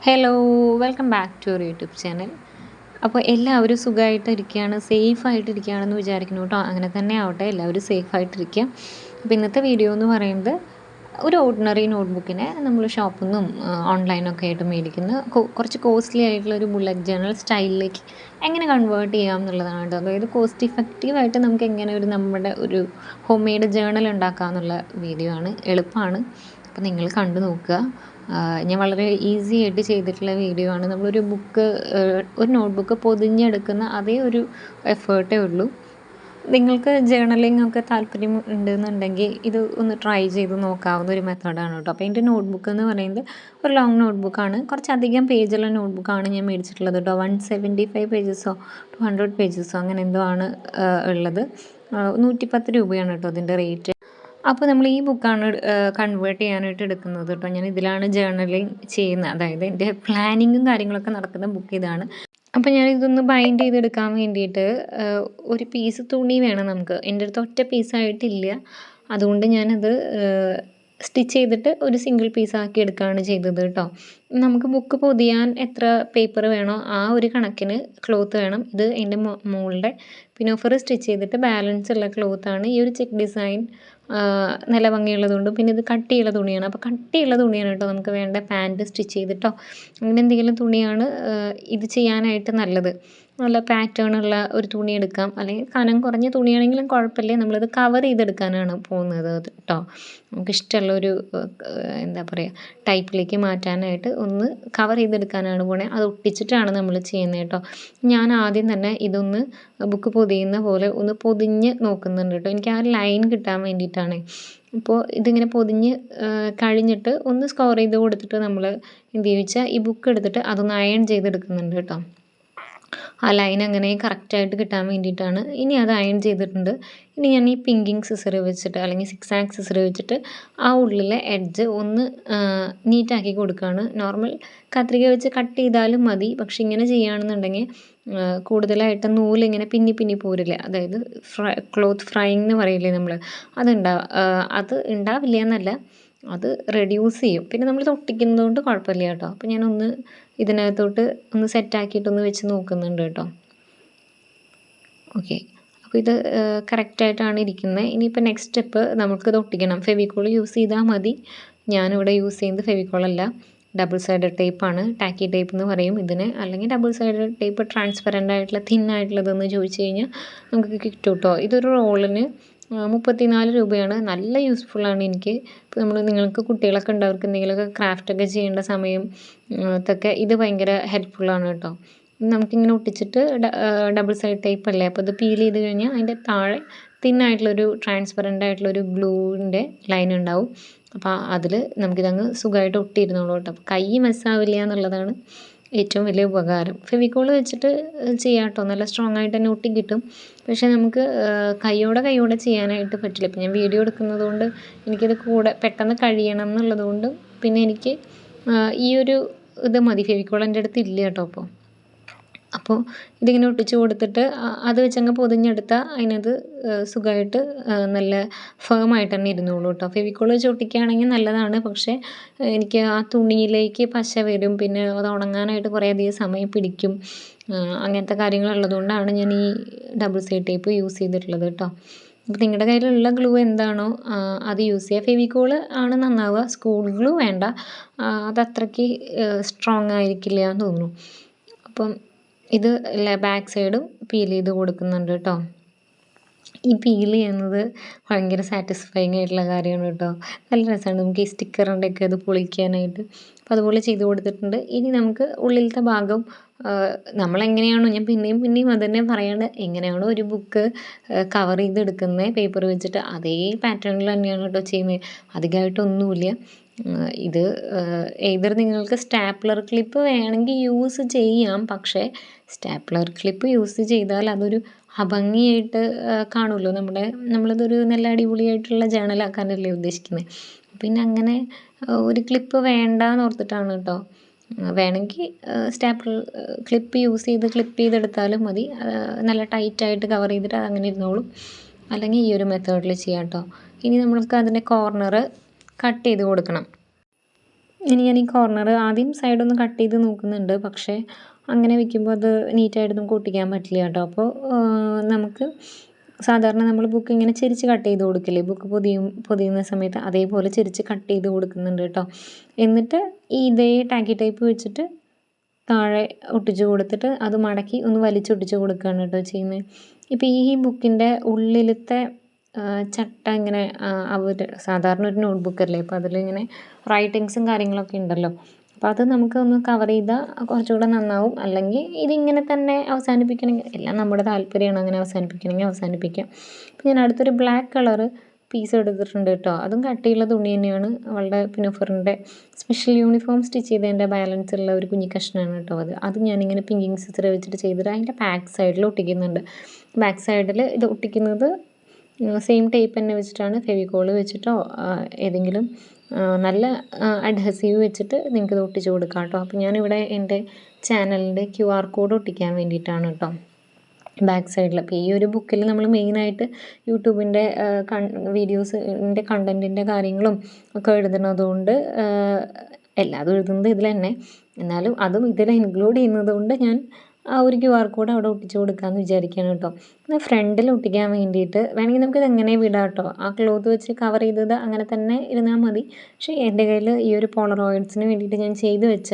Hello, welcome back to our YouTube channel. അപ്പോൾ എല്ലാവരും സുഖമായിട്ടിരിക്കുകയാണ്, സേഫായിട്ടിരിക്കുകയാണെന്ന് വിചാരിക്കുന്നു കേട്ടോ. അങ്ങനെ തന്നെ ആവട്ടെ, എല്ലാവരും സേഫായിട്ടിരിക്കുക. അപ്പോൾ ഇന്നത്തെ വീഡിയോ എന്ന് പറയുന്നത് ഒരു ഓർഡിനറി നോട്ട്ബുക്കിനെ നമ്മൾ ഷോപ്പിൽ നിന്നും ഓൺലൈനൊക്കെ ആയിട്ട് മേടിക്കുന്ന കുറച്ച് കോസ്റ്റ്ലി ആയിട്ടുള്ള ഒരു ബുള്ളറ്റ് ജേർണൽ സ്റ്റൈലിലേക്ക് എങ്ങനെ കൺവേർട്ട് ചെയ്യാം എന്നുള്ളതാണ് കേട്ടോ. അതായത് കോസ്റ്റ് ഇഫക്റ്റീവായിട്ട് നമുക്ക് എങ്ങനെ നമ്മുടെ ഒരു ഹോം മെയ്ഡ് ജേർണൽ ഉണ്ടാക്കാം എന്നുള്ള വീഡിയോ ആണ്. എളുപ്പമാണ്, അപ്പോൾ നിങ്ങൾ കണ്ടു നോക്കുക. ഞാൻ വളരെ ഈസി ആയിട്ട് ചെയ്തിട്ടുള്ള വീഡിയോ ആണ്. നമ്മളൊരു ഒരു നോട്ട്ബുക്ക് പൊതിഞ്ഞെടുക്കുന്ന അതേ ഒരു എഫേർട്ടേ ഉള്ളൂ. നിങ്ങൾക്ക് ജേർണലിംഗ് ഒക്കെ താല്പര്യം ഉണ്ടെന്നുണ്ടെങ്കിൽ ഇത് ഒന്ന് ട്രൈ ചെയ്ത് നോക്കാവുന്ന ഒരു മെത്തേഡാണ് കേട്ടോ. അപ്പോൾ എൻ്റെ നോട്ട്ബുക്ക് എന്ന് പറയുന്നത് ഒരു ലോങ് നോട്ട്ബുക്കാണ്, കുറച്ചധികം പേജുള്ള നോട്ട്ബുക്കാണ് ഞാൻ മേടിച്ചിട്ടുള്ളത് കേട്ടോ. 175 പേജസോ 200 പേജസോ അങ്ങനെ എന്തോ ആണ് ഉള്ളത്. 110 രൂപയാണ് കേട്ടോ അതിൻ്റെ റേറ്റ്. അപ്പോൾ നമ്മൾ ഈ ബുക്കാണ് കൺവേർട്ട് ചെയ്യാനായിട്ട് എടുക്കുന്നത് കേട്ടോ. ഞാൻ ഇതിലാണ് ജേർണലിങ് ചെയ്യുന്നത്, അതായത് എൻ്റെ പ്ലാനിങ്ങും കാര്യങ്ങളൊക്കെ നടക്കുന്ന ബുക്ക് ഇതാണ്. അപ്പോൾ ഞാൻ ഇതൊന്ന് ബൈൻഡ് ചെയ്തെടുക്കാൻ വേണ്ടിയിട്ട് ഒരു പീസ് തുണി വേണം നമുക്ക്. എൻ്റെ അടുത്ത് ഒറ്റ പീസായിട്ടില്ല, അതുകൊണ്ട് ഞാനത് സ്റ്റിച്ച് ചെയ്തിട്ട് ഒരു സിംഗിൾ പീസാക്കി എടുക്കുകയാണ് ചെയ്തത് കേട്ടോ. നമുക്ക് ബുക്ക് പൊതിയാൻ എത്ര പേപ്പർ വേണോ ആ ഒരു കണക്കിന് ക്ലോത്ത് വേണം. ഇത് എൻ്റെ മോളുടെ പിനോഫർ സ്റ്റിച്ച് ചെയ്തിട്ട് ബാലൻസ് ഉള്ള ക്ലോത്താണ്. ഈ ഒരു ചെക്ക് ഡിസൈൻ നല്ല ഭംഗിയുള്ളതുകൊണ്ടും പിന്നെ ഇത് കട്ടിയുള്ള തുണിയാണ്. അപ്പോൾ കട്ടിയുള്ള തുണിയാണ് കേട്ടോ നമുക്ക് വേണ്ട. പാൻറ്റ് സ്റ്റിച്ച് ചെയ്തിട്ടോ അങ്ങനെ എന്തെങ്കിലും തുണിയാണ് ഇത് ചെയ്യാനായിട്ട് നല്ലത്. നല്ല പാറ്റേണുള്ള ഒരു തുണി എടുക്കാം, അല്ലെങ്കിൽ കനം കുറഞ്ഞ തുണിയാണെങ്കിലും കുഴപ്പമില്ല. നമ്മളത് കവർ ചെയ്തെടുക്കാനാണ് പോകുന്നത് കേട്ടോ. നമുക്കിഷ്ടമുള്ളൊരു എന്താ പറയുക ടൈപ്പിലേക്ക് മാറ്റാനായിട്ട് ഒന്ന് കവർ ചെയ്തെടുക്കാനാണ് പോണേ. അത് ഒട്ടിച്ചിട്ടാണ് നമ്മൾ ചെയ്യുന്നത് കേട്ടോ. ഞാൻ ആദ്യം തന്നെ ഇതൊന്ന് ബുക്ക് പൊതിയുന്ന പോലെ ഒന്ന് പൊതിഞ്ഞ് നോക്കുന്നുണ്ട് കേട്ടോ. എനിക്ക് ആ ലൈൻ കിട്ടാൻ വേണ്ടിയിട്ടാണ്. അപ്പോൾ ഇതിങ്ങനെ പൊതിഞ്ഞ് കഴിഞ്ഞിട്ട് ഒന്ന് സ്കോർ ചെയ്ത് കൊടുത്തിട്ട് നമ്മൾ എന്ത് ചോദിച്ചാൽ ഈ ബുക്ക് എടുത്തിട്ട് അതൊന്ന് അയൺ ചെയ്തെടുക്കുന്നുണ്ട് കേട്ടോ. ആ ലൈൻ അങ്ങനെ കറക്റ്റായിട്ട് കിട്ടാൻ വേണ്ടിയിട്ടാണ്. ഇനി അത് അയൺ ചെയ്തിട്ടുണ്ട്. ഇനി ഞാൻ ഈ പിങ്കിങ് സിസർ വെച്ചിട്ട് അല്ലെങ്കിൽ 6 ആക്സ് സിസർ വെച്ചിട്ട് ആ ഉള്ളിലെ എഡ്ജ് ഒന്ന് നീറ്റാക്കി കൊടുക്കുകയാണ്. നോർമൽ കത്രിക വെച്ച് കട്ട് ചെയ്താലും മതി, പക്ഷെ ഇങ്ങനെ ചെയ്യുകയാണെന്നുണ്ടെങ്കിൽ കൂടുതലായിട്ട് നൂലിങ്ങനെ പിന്നി പോരില്ല. അതായത് ക്ലോത്ത് ഫ്രൈയിങ് എന്ന് പറയില്ലേ നമ്മൾ, അത് ഉണ്ടാവില്ല എന്നല്ല, അത് റെഡ്യൂസ് ചെയ്യും. പിന്നെ നമ്മൾ ഒട്ടിക്കുന്നത് കൊണ്ട് കുഴപ്പമില്ല കേട്ടോ. അപ്പോൾ ഞാനൊന്ന് ഇതിനകത്തോട്ട് ഒന്ന് സെറ്റാക്കിയിട്ടൊന്ന് വെച്ച് നോക്കുന്നുണ്ട് കേട്ടോ. ഓക്കെ, അപ്പോൾ ഇത് കറക്റ്റായിട്ടാണ് ഇരിക്കുന്നത്. ഇനിയിപ്പോൾ നെക്സ്റ്റ് സ്റ്റെപ്പ് നമുക്കിത് ഒട്ടിക്കണം. ഫെവിക്കോൾ യൂസ് ചെയ്താൽ മതി. ഞാനിവിടെ യൂസ് ചെയ്യുന്നത് ഫെവിക്കോളല്ല, ഡബിൾ സൈഡഡ് ടേപ്പാണ്. ടാക്കി ടേപ്പ് എന്ന് പറയും ഇതിന്, അല്ലെങ്കിൽ ഡബിൾ സൈഡഡ് ടേപ്പ് ട്രാൻസ്പെറൻ്റ് ആയിട്ടുള്ള തിന്നായിട്ടുള്ളതെന്ന് ചോദിച്ചു കഴിഞ്ഞാൽ നമുക്ക് കിട്ടും കേട്ടോ. ഇതൊരു റോളിന് 34 രൂപയാണ്. നല്ല യൂസ്ഫുള്ളാണ് എനിക്ക്. ഇപ്പോൾ നിങ്ങൾക്ക് കുട്ടികളൊക്കെ ഉണ്ട്, അവർക്ക് എന്തെങ്കിലുമൊക്കെ ക്രാഫ്റ്റൊക്കെ ചെയ്യേണ്ട സമയം ത്തൊക്കെ ഇത് ഭയങ്കര ഹെൽപ്ഫുള്ളാണ് കേട്ടോ. നമുക്കിങ്ങനെ ഒട്ടിച്ചിട്ട് ഡബിൾ സൈഡ് ടേപ്പ് അല്ലേ, അപ്പോൾ ഇത് പീൽ ചെയ്ത് കഴിഞ്ഞാൽ അതിൻ്റെ താഴെ തിന്നായിട്ടുള്ളൊരു ട്രാൻസ്പെറൻ്റ് ആയിട്ടുള്ളൊരു ഗ്ലൂവിൻ്റെ ലൈൻ ഉണ്ടാവും. അപ്പോൾ അതിൽ നമുക്കിതങ്ങ് സുഖമായിട്ട് ഒട്ടിയിരുന്നോളൂ കേട്ടോ. അപ്പോൾ കൈ മെസ്സാവില്ല എന്നുള്ളതാണ് ഏറ്റവും വലിയ ഉപകാരം. ഫെവിക്കോൾ വെച്ചിട്ട് ചെയ്യാം കേട്ടോ, നല്ല സ്ട്രോങ് ആയിട്ട് തന്നെ ഒട്ടി കിട്ടും. പക്ഷേ നമുക്ക് കൈയോടെ ചെയ്യാനായിട്ട് പറ്റില്ല. ഇപ്പം ഞാൻ വീഡിയോ എടുക്കുന്നത് കൊണ്ട് എനിക്കത് പെട്ടെന്ന് കഴിയണം എന്നുള്ളതുകൊണ്ട് പിന്നെ എനിക്ക് ഈ ഒരു ഇത് മതി. ഫെവിക്കോൾ എൻ്റെ അടുത്ത് ഇല്ല കേട്ടോ. അപ്പോൾ ഇതിങ്ങനെ ഒട്ടിച്ച് കൊടുത്തിട്ട് അത് വെച്ചങ്ങ് പൊതിഞ്ഞെടുത്താൽ അതിനത് സുഖമായിട്ട് നല്ല ഫേമായിട്ട് തന്നെ ഇരുന്നോളൂ കേട്ടോ. ഫെവിക്കോൾ വെച്ച് ഒട്ടിക്കുകയാണെങ്കിൽ നല്ലതാണ്, പക്ഷേ എനിക്ക് ആ തുണിയിലേക്ക് പശ വരും, പിന്നെ അത് ഉണങ്ങാനായിട്ട് കുറേ അധികം സമയം പിടിക്കും. അങ്ങനത്തെ കാര്യങ്ങളുള്ളതുകൊണ്ടാണ് ഞാൻ ഈ ഡബിൾ സൈഡ് ടേപ്പ് യൂസ് ചെയ്തിട്ടുള്ളത് കേട്ടോ. അപ്പോൾ നിങ്ങളുടെ കയ്യിലുള്ള ഗ്ലൂ എന്താണോ അത് യൂസ് ചെയ്യുക. ഫെവിക്കോൾ ആണ് നന്നാവുക, സ്കൂൾ ഗ്ലൂ വേണ്ട, അതത്രയ്ക്ക് സ്ട്രോങ് ആയിരിക്കില്ല എന്ന് തോന്നുന്നു. അപ്പം ഇത് ബാക്ക് സൈഡും പീൽ ചെയ്ത് കൊടുക്കുന്നുണ്ട് കേട്ടോ. ഈ പീൽ ചെയ്യുന്നത് ഭയങ്കര സാറ്റിസ്ഫൈങ് ആയിട്ടുള്ള കാര്യമാണ് കേട്ടോ. നല്ല രസമാണ് നമുക്ക് ഈ സ്റ്റിക്കറിൻ്റെയൊക്കെ അത് പൊളിക്കാനായിട്ട്. അപ്പോൾ അതുപോലെ ചെയ്ത് കൊടുത്തിട്ടുണ്ട്. ഇനി നമുക്ക് ഉള്ളിലത്തെ ഭാഗം നമ്മളെങ്ങനെയാണോ, ഞാൻ പിന്നെയും അത് തന്നെ പറയേണ്ടത്, എങ്ങനെയാണോ ഒരു ബുക്ക് കവർ ചെയ്തെടുക്കുന്നത് പേപ്പർ വെച്ചിട്ട് അതേ പാറ്റേണിൽ തന്നെയാണ് കേട്ടോ ചെയ്യുന്നത്. അധികമായിട്ടൊന്നുമില്ല. ഇത് ഏതർ നിങ്ങൾക്ക് സ്റ്റാപ്ലർ ക്ലിപ്പ് വേണമെങ്കിൽ യൂസ് ചെയ്യാം, പക്ഷേ സ്റ്റാപ്ലർ ക്ലിപ്പ് യൂസ് ചെയ്താൽ അതൊരു അഭംഗിയായിട്ട് കാണുമല്ലോ. നമ്മളിതൊരു നല്ല അടിപൊളിയായിട്ടുള്ള ജേർണലാക്കാനല്ലേ ഉദ്ദേശിക്കുന്നത്. പിന്നെ അങ്ങനെ ഒരു ക്ലിപ്പ് വേണ്ടാന്ന് ഓർത്തിട്ടാണ് കേട്ടോ. വേണമെങ്കിൽ സ്റ്റാപ്ലർ ക്ലിപ്പ് യൂസ് ചെയ്ത് ക്ലിപ്പ് ചെയ്തെടുത്താലും മതി. നല്ല ടൈറ്റായിട്ട് കവർ ചെയ്തിട്ട് അതങ്ങനെ ഇരുന്നോളും. അല്ലെങ്കിൽ ഈ ഒരു മെത്തേഡിൽ ചെയ്യാം കേട്ടോ. ഇനി നമ്മൾക്ക് അതിൻ്റെ കോർണർ കട്ട് ചെയ്ത് കൊടുക്കണം. ഇനി ഞാൻ ഈ കോർണർ ആദ്യം സൈഡൊന്ന് കട്ട് ചെയ്ത് നോക്കുന്നുണ്ട്, പക്ഷേ അങ്ങനെ വെക്കുമ്പോൾ അത് നീറ്റായിട്ട് നമുക്ക് ഒട്ടിക്കാൻ പറ്റില്ല കേട്ടോ. അപ്പോൾ നമുക്ക് സാധാരണ നമ്മൾ ബുക്ക് ഇങ്ങനെ ചെരിച്ച് കട്ട് ചെയ്ത് കൊടുക്കില്ലേ, ബുക്ക് പൊതിയുന്ന സമയത്ത് അതേപോലെ ചെരിച്ച് കട്ട് ചെയ്ത് കൊടുക്കുന്നുണ്ട് കേട്ടോ. എന്നിട്ട് ഇതേ ടാക്കി ടൈപ്പ് വെച്ചിട്ട് താഴെ ഒട്ടിച്ച് കൊടുത്തിട്ട് അത് മടക്കി ഒന്ന് വലിച്ചൊട്ടിച്ച് കൊടുക്കുകയാണ് കേട്ടോ ചെയ്യുന്നത്. ഇപ്പോൾ ഈ ബുക്കിൻ്റെ ഉള്ളിലത്തെ ചട്ട ഇങ്ങനെ അവർ സാധാരണ ഒരു നോട്ട് ബുക്കല്ലേ, അപ്പോൾ അതിലിങ്ങനെ റൈറ്റിങ്സും കാര്യങ്ങളൊക്കെ ഉണ്ടല്ലോ. അപ്പോൾ അത് നമുക്കൊന്ന് കവർ ചെയ്താൽ കുറച്ചുകൂടെ നന്നാവും. അല്ലെങ്കിൽ ഇതിങ്ങനെ തന്നെ അവസാനിപ്പിക്കണമെങ്കിൽ എല്ലാം നമ്മുടെ താല്പര്യമാണ്, അങ്ങനെ അവസാനിപ്പിക്കണമെങ്കിൽ അവസാനിപ്പിക്കാം. അപ്പോൾ ഞാൻ അടുത്തൊരു ബ്ലാക്ക് കളറ് പീസ് എടുത്തിട്ടുണ്ട് കേട്ടോ. അതും കട്ടിയുള്ള തുണി തന്നെയാണ്, അവളുടെ പിനോഫറിൻ്റെ സ്പെഷ്യൽ യൂണിഫോം സ്റ്റിച്ച് ചെയ്തതിൻ്റെ ബാലൻസ് ഉള്ള ഒരു കുഞ്ഞി കഷ്ണമാണ് കേട്ടോ. അത് ഞാനിങ്ങനെ പിങ്കിങ് സിസർ വെച്ചിട്ട് ചെയ്തിട്ട് അതിൻ്റെ ബാക്ക് സൈഡിൽ ഒട്ടിക്കുന്നുണ്ട്. ബാക്ക് സൈഡിൽ ഇത് ഒട്ടിക്കുന്നത് സെയിം ടേപ്പ് തന്നെ വെച്ചിട്ടാണ്, ഫെവിക്കോൾ വെച്ചിട്ടോ ഏതെങ്കിലും നല്ല അഡ്ഹസീവ് വെച്ചിട്ട് നിങ്ങൾക്ക് ഇത് ഒട്ടിച്ച് കൊടുക്കാം കേട്ടോ. അപ്പോൾ ഞാനിവിടെ എൻ്റെ ചാനലിൻ്റെ QR കോഡ് ഒട്ടിക്കാൻ വേണ്ടിയിട്ടാണ് കേട്ടോ ബാക്ക് സൈഡിൽ. അപ്പോൾ ഈ ഒരു ബുക്കിൽ നമ്മൾ മെയിനായിട്ട് യൂട്യൂബിൻ്റെ വീഡിയോസിൻ്റെ കണ്ടൻറ്റിൻ്റെ കാര്യങ്ങളും ഒക്കെ എഴുതുന്നതുകൊണ്ട് എല്ലാതും എഴുതുന്നത് ഇതിൽ തന്നെ, എന്നാലും അതും ഇതിൽ ഇൻക്ലൂഡ് ചെയ്യുന്നത് കൊണ്ട് ഞാൻ ആ ഒരു QR കോഡ് അവിടെ ഒട്ടിച്ച് കൊടുക്കാമെന്ന് വിചാരിക്കുകയാണ് കേട്ടോ. എന്നാൽ ഫ്രണ്ടിൽ ഒട്ടിക്കാൻ വേണ്ടിയിട്ട് വേണമെങ്കിൽ നമുക്കിത് എങ്ങനെ വിടാം കേട്ടോ, ആ ക്ലോത്ത് വെച്ച് കവർ ചെയ്തത് അങ്ങനെ തന്നെ ഇരുന്നാൽ മതി. പക്ഷേ എൻ്റെ കയ്യിൽ ഈ ഒരു പോളറോയിഡ്സിന് വേണ്ടിയിട്ട് ഞാൻ ചെയ്ത് വെച്ച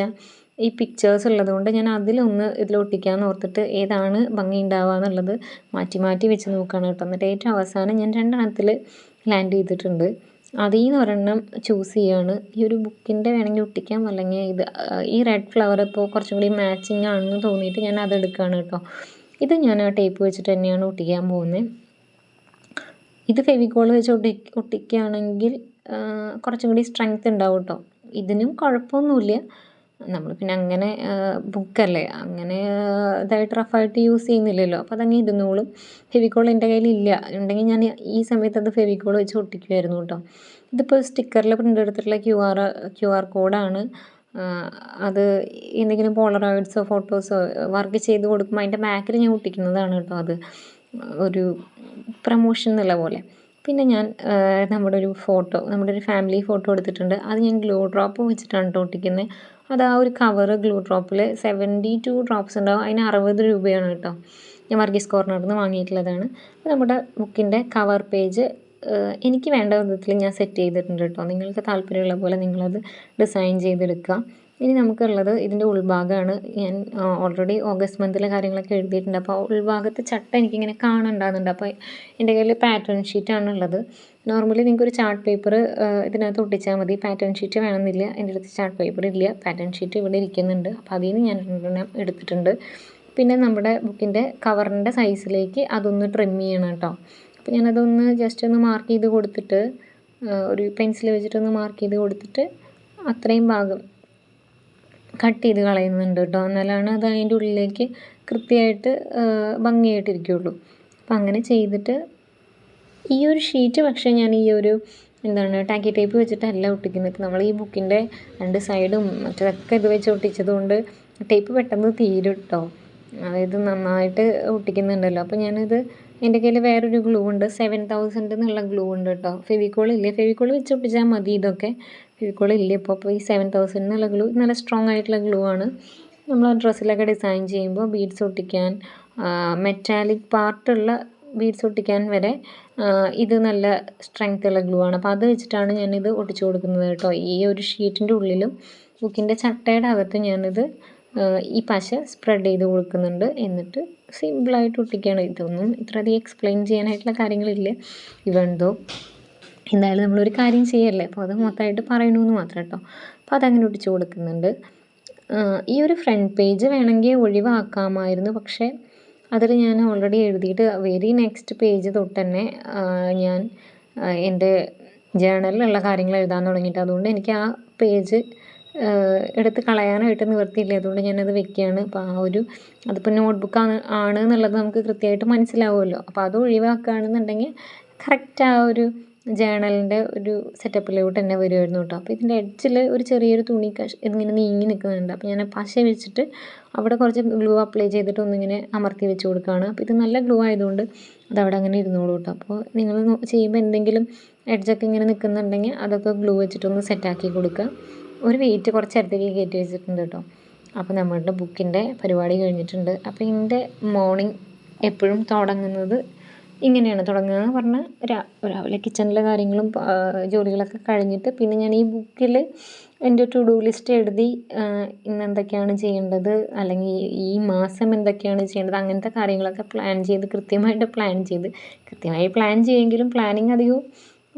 ഈ പിക്ചേഴ്സ് ഉള്ളതുകൊണ്ട് ഞാൻ അതിലൊന്ന് ഇതിലൊട്ടിക്കാമെന്ന് ഓർത്തിട്ട് ഏതാണ് ഭംഗി ഉണ്ടാവുക എന്നുള്ളത് മാറ്റി മാറ്റി വെച്ച് നോക്കുകയാണ് കേട്ടോ. എന്നിട്ട് ഏറ്റവും അവസാനം ഞാൻ 2 ലാൻഡ് ചെയ്തിട്ടുണ്ട്. അതിൽ നിന്ന് ഒരെണ്ണം ചൂസ് ചെയ്യുകയാണ്. ഈ ഒരു ബുക്കിൻ്റെ വേണമെങ്കിൽ ഒട്ടിക്കാം, അല്ലെങ്കിൽ ഇത് ഈ റെഡ് ഫ്ലവർ ഇപ്പോൾ കുറച്ചും കൂടി മാച്ചിങ് ആണെന്ന് തോന്നിയിട്ട് ഞാൻ അതെടുക്കുകയാണ് കേട്ടോ. ഇത് ഞാൻ ടേപ്പ് വെച്ചിട്ട് തന്നെയാണ് ഒട്ടിക്കാൻ പോകുന്നത്. ഇത് ഫെവിക്കോൾ വെച്ച് ഒട്ടിക്കുകയാണെങ്കിൽ കുറച്ചും കൂടി സ്ട്രെങ്ത് ഉണ്ടാവും കേട്ടോ. ഇതിനും കുഴപ്പമൊന്നുമില്ല, നമ്മൾ പിന്നെ അങ്ങനെ ബുക്കല്ലേ അങ്ങനെ ഇതായിട്ട് റഫായിട്ട് യൂസ് ചെയ്യുന്നില്ലല്ലോ, അപ്പോൾ അതങ്ങ് ഇരുന്നോളും. ഫെവിക്കോൾ എൻ്റെ കയ്യിലില്ല, ഉണ്ടെങ്കിൽ ഞാൻ ഈ സമയത്ത് അത് ഫെവിക്കോൾ വെച്ച് ഒട്ടിക്കുമായിരുന്നു കേട്ടോ. ഇതിപ്പോൾ സ്റ്റിക്കറിൽ പ്രിൻ്റ് എടുത്തിട്ടുള്ള QR കോഡാണ്. അത് എന്തെങ്കിലും പോളറോയിഡ്സോ ഫോട്ടോസോ വർക്ക് ചെയ്ത് കൊടുക്കുമ്പോൾ അതിൻ്റെ ബാക്കിൽ ഞാൻ ഒട്ടിക്കുന്നതാണ് കേട്ടോ. അത് ഒരു പ്രമോഷൻ എന്നുള്ള പോലെ. പിന്നെ ഞാൻ നമ്മുടെ ഒരു ഫാമിലി ഫോട്ടോ എടുത്തിട്ടുണ്ട്. അത് ഞാൻ ഗ്ലൂ ഡ്രോപ്പ് വെച്ചിട്ടാണ് കേട്ടോ ഒട്ടിക്കുന്നത്. അത് ആ ഒരു കവറ് ഗ്ലൂ ഡ്രോപ്പിൽ 72 ഡ്രോപ്സ് ഉണ്ടാവും, അതിന് 60 രൂപയാണ് കേട്ടോ. ഞാൻ വർഗീസ് കോർണറിൽ നിന്ന് വാങ്ങിയിട്ടുള്ളതാണ്. നമ്മുടെ ബുക്കിൻ്റെ കവർ പേജ് എനിക്ക് വേണ്ട വിധത്തിൽ ഞാൻ സെറ്റ് ചെയ്തിട്ടുണ്ട് കേട്ടോ. നിങ്ങൾക്ക് താല്പര്യമുള്ള പോലെ നിങ്ങളത് ഡിസൈൻ ചെയ്തെടുക്കുക. ഇനി നമുക്കുള്ളത് ഇതിൻ്റെ ഉൾഭാഗമാണ്. ഞാൻ ഓൾറെഡി ഓഗസ്റ്റ് മന്തിലെ കാര്യങ്ങളൊക്കെ എഴുതിയിട്ടുണ്ട്. അപ്പോൾ ഉൾഭാഗത്ത് ചട്ട എനിക്കിങ്ങനെ കാണുന്നുണ്ടാകുന്നുണ്ട്. അപ്പോൾ എൻ്റെ കയ്യിൽ പാറ്റേൺ ഷീറ്റാണുള്ളത്. നോർമലി നിങ്ങൾക്കൊരു ചാർട്ട് പേപ്പർ ഇതിനകത്ത് ഒട്ടിച്ചാൽ മതി, പാറ്റേൺ ഷീറ്റ് വേണമെന്നില്ല. എൻ്റെ അടുത്ത് ചാർട്ട് പേപ്പർ ഇല്ല, പാറ്റേൺ ഷീറ്റ് ഇവിടെ ഇരിക്കുന്നുണ്ട്. അപ്പോൾ അതിൽ നിന്ന് ഞാൻ 2 എടുത്തിട്ടുണ്ട്. പിന്നെ നമ്മുടെ ബുക്കിൻ്റെ കവറിൻ്റെ സൈസിലേക്ക് അതൊന്ന് ട്രിം ചെയ്യണം കേട്ടോ. അപ്പോൾ ഞാനതൊന്ന് ജസ്റ്റ് ഒന്ന് മാർക്ക് ചെയ്ത് കൊടുത്തിട്ട് ഒരു പെൻസിൽ വെച്ചിട്ടൊന്ന് മാർക്ക് ചെയ്ത് കൊടുത്തിട്ട് അത്രയും ഭാഗം കട്ട് ചെയ്ത് കളയുന്നുണ്ട് കേട്ടോ. എന്നാലാണ് അത് അതിൻ്റെ ഉള്ളിലേക്ക് കൃത്യമായിട്ട് ഭംഗിയായിട്ടിരിക്കുകയുള്ളൂ. അപ്പോൾ അങ്ങനെ ചെയ്തിട്ട് ഈ ഒരു ഷീറ്റ് പക്ഷേ ഞാൻ ഈ ഒരു ടാക്കി ടേപ്പ് വെച്ചിട്ടല്ല ഒട്ടിക്കുന്നത്. ഇപ്പോൾ നമ്മൾ ഈ ബുക്കിൻ്റെ 2 സൈഡും മറ്റതൊക്കെ ഇത് വെച്ച് ഒട്ടിച്ചതുകൊണ്ട് ടേപ്പ് പെട്ടെന്ന് തീരും കേട്ടോ. അതായത് നന്നായിട്ട് ഒട്ടിക്കുന്നുണ്ടല്ലോ. അപ്പോൾ ഞാനിത് എൻ്റെ കയ്യിൽ വേറൊരു ഗ്ലൂ ഉണ്ട്, 7000 എന്നുള്ള ഗ്ലൂ ഉണ്ട് കേട്ടോ. ഫെവിക്കോൾ വെച്ച് ഒട്ടിച്ചാൽ മതി ഇതൊക്കെ. ഫെവിക്കോൾ ഇല്ല ഇപ്പോൾ ഈ 7000 എന്നുള്ള ഗ്ലൂ നല്ല സ്ട്രോങ് ആയിട്ടുള്ള ഗ്ലൂ ആണ്. നമ്മൾ ഡ്രസ്സിലൊക്കെ ഡിസൈൻ ചെയ്യുമ്പോൾ ബീഡ്സ് ഒട്ടിക്കാൻ, മെറ്റാലിക് പാർട്ടുള്ള ബീഡ്സ് ഒട്ടിക്കാൻ വരെ ഇത് നല്ല സ്ട്രെങ്ത് ഉള്ള ഗ്ലൂ ആണ്. അപ്പോൾ അത് വെച്ചിട്ടാണ് ഞാനിത് ഒട്ടിച്ചു കൊടുക്കുന്നത് കേട്ടോ. ഈ ഒരു ഷീറ്റിൻ്റെ ഉള്ളിലും ബുക്കിൻ്റെ ചട്ടയുടെ അകത്ത് ഞാനിത് ഈ പശ സ്പ്രെഡ് ചെയ്ത് കൊടുക്കുന്നുണ്ട്. എന്നിട്ട് സിമ്പിളായിട്ട് ഒട്ടിക്കുകയാണ്. ഇതൊന്നും ഇത്രയധികം എക്സ്പ്ലെയിൻ ചെയ്യാനായിട്ടുള്ള കാര്യങ്ങളില്ല. എന്തായാലും നമ്മളൊരു കാര്യം ചെയ്യല്ലേ, അപ്പോൾ അത് മൊത്തമായിട്ട് പറയണമെന്ന് മാത്രം കേട്ടോ. അപ്പോൾ അതങ്ങനെ ഒട്ടിച്ച് കൊടുക്കുന്നുണ്ട്. ഈ ഒരു ഫ്രണ്ട് പേജ് വേണമെങ്കിൽ ഒഴിവാക്കാമായിരുന്നു, പക്ഷേ അതിൽ ഞാൻ ഓൾറെഡി എഴുതിയിട്ട് വെരി നെക്സ്റ്റ് പേജ് തൊട്ട് തന്നെ ഞാൻ എൻ്റെ ജേണലിലുള്ള കാര്യങ്ങൾ എഴുതാൻ തുടങ്ങിയിട്ട്, അതുകൊണ്ട് എനിക്ക് ആ പേജ് എടുത്ത് കളയാനായിട്ട് നിവർത്തിയില്ല. അതുകൊണ്ട് ഞാനത് വെക്കുകയാണ്. അപ്പോൾ അതിപ്പോൾ നോട്ട്ബുക്ക് ആണ് എന്നുള്ളത് നമുക്ക് കൃത്യമായിട്ട് മനസ്സിലാവുമല്ലോ. അപ്പോൾ അത് ഒഴിവാക്കുകയാണെന്നുണ്ടെങ്കിൽ കറക്റ്റ് ആ ഒരു ജേണലിൻ്റെ ഒരു സെറ്റപ്പിലോട്ട് തന്നെ വരുമായിരുന്നു കേട്ടോ. അപ്പോൾ ഇതിൻ്റെ എഡ്ജിൽ ഒരു ചെറിയൊരു തുണി ഇതിങ്ങനെ നീങ്ങി നിൽക്കുന്നുണ്ട്. അപ്പോൾ ഞാൻ പശ വെച്ചിട്ട് അവിടെ കുറച്ച് ഗ്ലൂ അപ്ലൈ ചെയ്തിട്ട് ഒന്നിങ്ങനെ അമർത്തി വെച്ച് കൊടുക്കുകയാണ്. അപ്പോൾ ഇത് നല്ല ഗ്ലൂ ആയതുകൊണ്ട് അതവിടെ അങ്ങനെ ഇരുന്നോളൂ കേട്ടോ. അപ്പോൾ നിങ്ങൾ ചെയ്യുമ്പോൾ എന്തെങ്കിലും എഡ്ജൊക്കെ ഇങ്ങനെ നിൽക്കുന്നുണ്ടെങ്കിൽ അതൊക്കെ ഗ്ലൂ വെച്ചിട്ടൊന്ന് സെറ്റാക്കി കൊടുക്കുക. ഒരു വെയിറ്റ് കുറച്ച് അടുത്തേക്ക് കയറ്റി വെച്ചിട്ടുണ്ട് കേട്ടോ. അപ്പോൾ നമ്മളുടെ ബുക്കിൻ്റെ പരിപാടി കഴിഞ്ഞിട്ടുണ്ട്. അപ്പോൾ എൻ്റെ മോർണിംഗ് എപ്പോഴും തുടങ്ങുന്നത് ഇങ്ങനെയാണ്. തുടങ്ങുകയെന്ന് പറഞ്ഞാൽ രാവിലെ കിച്ചണിലെ കാര്യങ്ങളും ജോലികളൊക്കെ കഴിഞ്ഞിട്ട് പിന്നെ ഞാൻ ഈ ബുക്കിൽ എൻ്റെ ടു ഡു ലിസ്റ്റ് എഴുതി ഇന്ന് എന്തൊക്കെയാണ് ചെയ്യേണ്ടത്, അല്ലെങ്കിൽ ഈ മാസം എന്തൊക്കെയാണ് ചെയ്യേണ്ടത്, അങ്ങനത്തെ കാര്യങ്ങളൊക്കെ പ്ലാൻ ചെയ്ത് കൃത്യമായി പ്ലാൻ ചെയ്യുമെങ്കിലും പ്ലാനിങ് അധികവും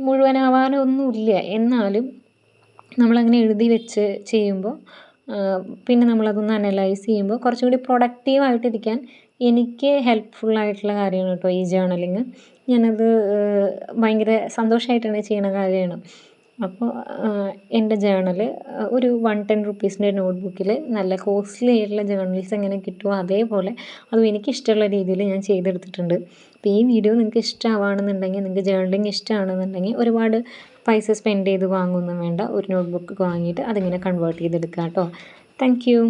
മുഴുവനാവാനൊന്നുമില്ല. എന്നാലും നമ്മളങ്ങനെ എഴുതി വെച്ച് ചെയ്യുമ്പോൾ പിന്നെ നമ്മളതൊന്ന് അനലൈസ് ചെയ്യുമ്പോൾ കുറച്ചും കൂടി പ്രൊഡക്റ്റീവായിട്ടിരിക്കാൻ എനിക്ക് ഹെൽപ്ഫുള്ളായിട്ടുള്ള കാര്യമാണ് കേട്ടോ ഈ ജേർണലിങ്. ഞാനത് ഭയങ്കര സന്തോഷമായിട്ടാണ് ചെയ്യുന്ന കാര്യമാണ്. അപ്പോൾ എൻ്റെ ജേർണൽ ഒരു 110 റുപ്പീസിൻ്റെ നോട്ട്ബുക്കിൽ നല്ല കോസ്റ്റ്ലി ആയിട്ടുള്ള ജേർണൽസ് എങ്ങനെ കിട്ടുമോ അതേപോലെ അതും എനിക്കിഷ്ടമുള്ള രീതിയിൽ ഞാൻ ചെയ്തെടുത്തിട്ടുണ്ട്. അപ്പോൾ ഈ വീഡിയോ നിങ്ങൾക്ക് ഇഷ്ടമാവുകയാണെന്നുണ്ടെങ്കിൽ, നിങ്ങൾക്ക് ജേർണലിങ് ഇഷ്ടമാണെന്നുണ്ടെങ്കിൽ ഒരുപാട് പൈസ സ്പെൻഡ് ചെയ്ത് വാങ്ങുമൊന്നും വേണ്ട. ഒരു നോട്ട്ബുക്ക് വാങ്ങിയിട്ട് അതിങ്ങനെ കൺവേർട്ട് ചെയ്തെടുക്കുക കേട്ടോ. Thank you.